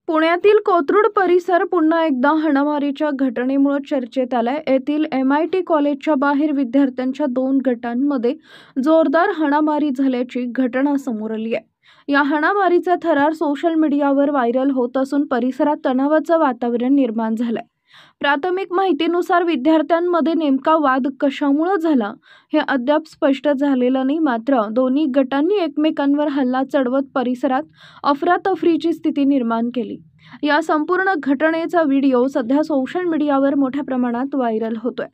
पुण्यातील कोथरूड परिसर पुन्हा एकदा हाणामारीच्या घटनेमुळे चर्चेत आलाय। येथील MIT कॉलेजच्या बाहेर विद्यार्थ्यांच्या 2 गटांमध्ये जोरदार हाणामारी झाल्याची घटना समोर आली आहे। या हाणामारीचा थरार सोशल मीडियावर व्हायरल होत असून परिसरात तणावाचं वातावरण निर्माण झालंय। प्राथमिक माहितीनुसार विद्यार्थ्यांमध्ये नेमका वाद कशामुळे झाला हे अद्याप स्पष्ट झालेलं नाही। मात्र दोन्ही गटांनी एकमेकांवर हल्ला चढवत परिसरात अफरातफरीची स्थिती निर्माण केली। या संपूर्ण घटनेचा व्हिडिओ सध्या सोशल मीडियावर मोठ्या प्रमाणात व्हायरल होतोय।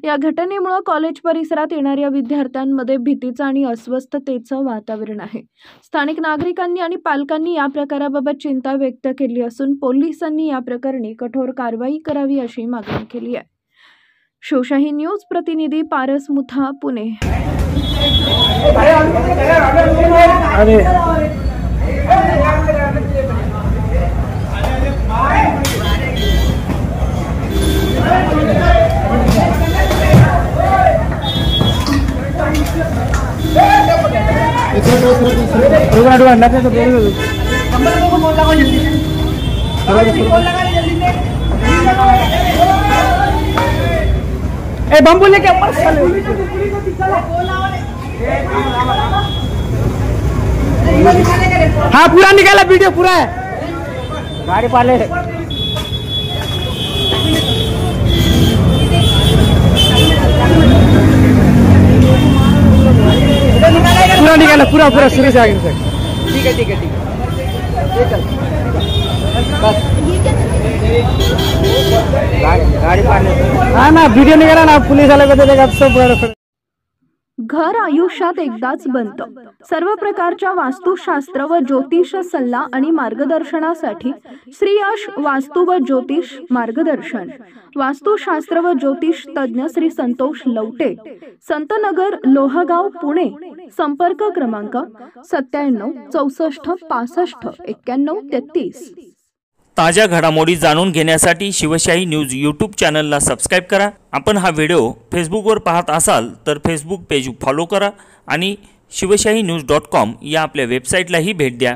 या घटनेमुळे कॉलेज परिसरात येणाऱ्या विद्यार्थ्यांमध्ये भीतीचं आणि अस्वस्थतेचं वातावरण आहे। स्थानिक नागरिकांनी आणि पालकांनी या प्रकाराबाबत चिंता व्यक्त केली असून पोलिसांनी या प्रकरणी कठोर कारवाई करावी अशी मागणी केली आहे। शिवशाही न्यूज प्रतिनिधी पारस मुथा, पुणे। बम्बू लेके हाँ पूरा निकाला, वीडियो पूरा है। गाड़ी पाले पूरा निकाला, पूरा पूरा शुरू से आगे तक। ठीक है ठीक है ठीक है, ये चल बस गाड़ी पाले। हाँ ना, वीडियो निकाला ना, पुलिस वाले को देगा सब। घर आयुष्यात एकदाच बनतं। सर्व प्रकारच्या वास्तुशास्त्र व ज्योतिष सल्ला आणि मार्गदर्शनासाठी श्री यश वास्तु व ज्योतिष मार्गदर्शन। वास्तुशास्त्र व ज्योतिष तज्ञ श्री संतोष लवटे, संतनगर, लोहगाव, पुणे। संपर्क क्रमांक 97 64 65 91 33। ताज्या घडामोडी जाणून घेण्यासाठी शिवशाही न्यूज यूट्यूब चॅनलला सबस्क्राइब करा। आपण हा व्हिडिओ फेसबुकवर पाहत असाल तर फेसबुक पेज फॉलो करा आणि शिवशाही न्यूज.com या आपल्या वेबसाईटलाही भेट द्या।